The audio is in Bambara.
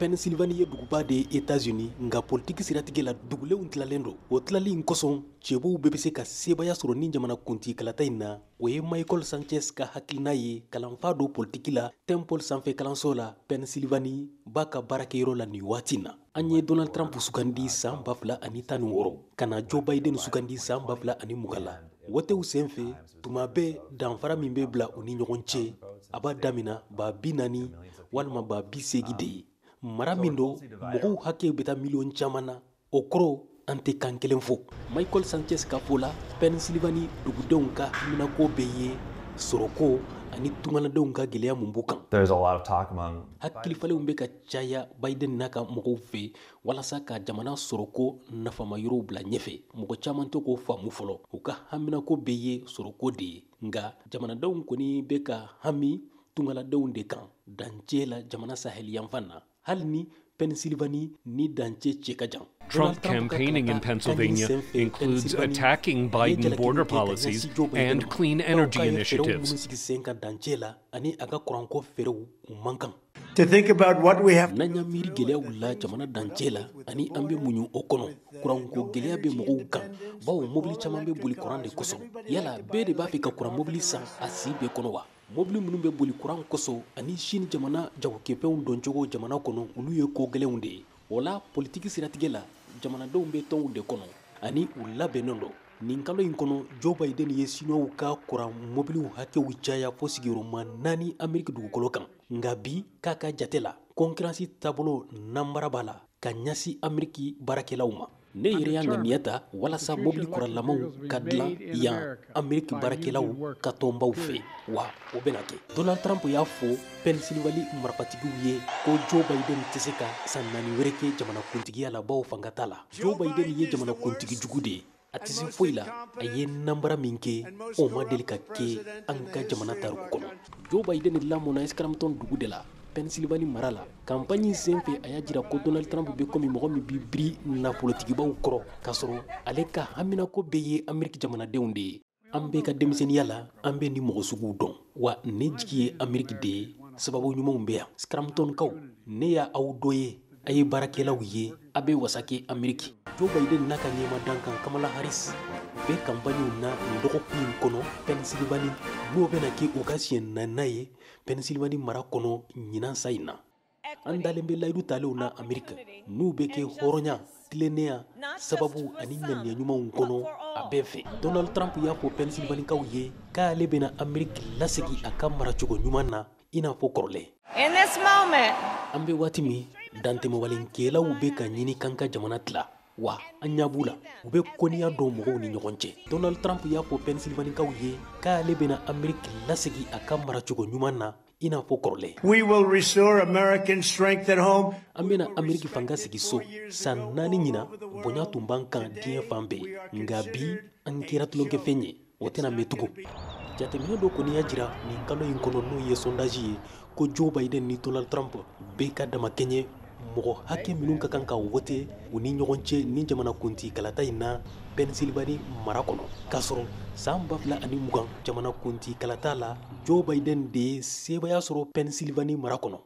Pennsylvanie ye duguba de États-Unis nga politiki siratigɛ la dugulenw tilalen do. O tilali in kosɔn cɛbow bɛɛ bɛ se ka sebaya sɔrɔ ni jamana kunti kalata in na. O ye Michael Sanchez ka hakilina ye kalanfa do politiki la Temple sanfɛ kalanso la Pennsylvanie b'a ka baarakɛyɔrɔ la nin waati na. An ye Donald Trump sugandi san 2016 ka na Joe Biden sugandi san 2020 la. Wotew senfɛ tuma bɛɛ danfara min bɛ bila u ni ɲɔgɔn cɛ a b'a damina ba 40 walima ba 80 de ye. Mara min do mɔgɔw hakɛ bɛ taa miliyɔn caman na o kɔrɔ an tɛ kan kelen fɔ. Michael Sanchez ka fɔ la Pennsylvanie dugudenw ka haminako bɛ ye sɔrɔko ani tungaladenw ka gɛlɛya mun b'u kan. There's a lot of talk among hakilifalenw bɛ ka caya Biden n'a ka mɔgɔw fɛ walasa ka jamana sɔrɔko nafamayɔrɔw bila ɲɛfɛ. Mɔgɔ caman tɛ k'o faamu fɔlɔ. U ka haminako bɛ ye sɔrɔko de ye. Nka jamanadenw kɔni bɛ ka hami tungaladenw de kan dancɛ la jamana Sahel yanfan na. Hali ni Pennsylvanie ni dancɛ cɛ ka jan. Trump campaigning in Pennsylvania includes attacking Biden border policies and clean energy initiatives. To think about what we have. Nanya miri gɛlɛya wulila jamana dancɛ la ani an bɛ muɲu o kɔnɔ. Kuranko gɛlɛya bɛ mɔgɔw kan. Bawo mobili caman bɛ boli kuran de kosɔn. Yala bɛɛ de b'a fɛ ka kuran mobili san a si bɛɛ kɔnɔ wa? Mobili minnu bɛ boli kuran kosɔn ani Chine jamana jagokɛfɛnw dɔncogo jamana kɔnɔ olu ye ko gɛlɛnw de ye. O la politiki siratigɛ la jamanadenw bɛ tɔnw de kɔnɔ ani u labɛnnen dɔ. Nin kalo in kɔnɔ Joe Biden ye Sinow ka kuran mobiliw hakɛw caya fo sigiyɔrɔma 4 Ameriki dugukolo kan. Nka bi k'a ka jate la concurrence taabolo namara b'a la ka ɲɛsin Ameriki baarakɛlaw ma. Ne yɛrɛ y'a ŋaniya ta walasa mobili kuralamaw ka dilan yan Ameriki baarakɛlaw ka tɔnbaw fɛ wa o bɛna kɛ. Donald Trump y'a fɔ Pennsylvanie marabatigiw ye ko Joe Biden tɛ se ka san 4 wɛrɛ kɛ jamanakuntigiya la bawo fanga t'a la. Joe Biden ye jamanakuntigi jugu de ye. A tɛ se foyi la a ye nambara min kɛ o ma deli ka kɛ an ka jamana tariku kɔnɔ. Joe Biden lamɔna Scranton dugu de la Pennsylvanie mara la. Campagne senfɛ a y'a jira ko Donald Trump bɛ komi mɔgɔ min bi biri nafolotigibaw kɔrɔ k'a sɔrɔ ale ka haminako bɛ ye Ameriki jamanadenw de ye. An bɛɛ ka denmisɛnniya la an bɛ ni mɔgɔ suguw dɔn wa ne jigi ye Ameriki de ye sababu ɲumanw bɛ yan. Scrantonkaw ne y'a aw dɔ ye a ye baarakɛlaw ye a bɛ wasa kɛ Ameriki. Joe Biden n'a ka ɲɛmadan kan Kamala Harris bɛ campagne na nin dɔgɔkun in kɔnɔ Pennsylvanie n'o bɛna kɛ o ka siɲɛ 4nan ye Pennsylvanie mara kɔnɔ ɲinan sa in na. An dalen bɛ layidu talenw na Ameriki n'u bɛ kɛ hɔrɔnya tilennenya sababu ani ŋaniya ɲumanw kɔnɔ a bɛɛ fɛ. Donald Trump y'a fɔ Pennsylvaniekaw ye k'ale bɛna Ameriki lasegi a ka maracogo ɲuman na i n'a fɔ kɔrɔlen. In this moment, an bɛ waati min dantɛmɛwalenkɛlaw bɛ ka ɲini kan ka jamana tila. Wa an ɲa b'u la u bɛ kɔniya dɔn mɔgɔw ni ɲɔgɔn cɛ. Donald Trump y'a fɔ Pennsylvaniekaw ye k'ale bɛna Ameriki lasegi a ka maracogo ɲuman na i n'a fɔ kɔrɔlen. We will restore American strength at home. An bɛna Ameriki fanga sigi so san 4 ɲina bonya tun b'an kan diɲɛ fan bɛɛ nka bi an kɛra tulonkɛfɛn ye o tɛna mɛn tugun. Jateminɛ dɔ kɔni y'a jira nin kalo in kɔnɔ n'o ye sondage ye ko Joe Biden ni Donald Trump bɛɛ ka damakɛɲɛ mɔgɔ hakɛ minnu ka kan ka wote u ni ɲɔgɔn cɛ ni jamanakunti kalata in na Pennsylvanie mara kɔnɔ. K'a sɔrɔ san 2020 jamanakunti kalata la Joe Biden de ye sebaya sɔrɔ Pennsylvanie mara kɔnɔ.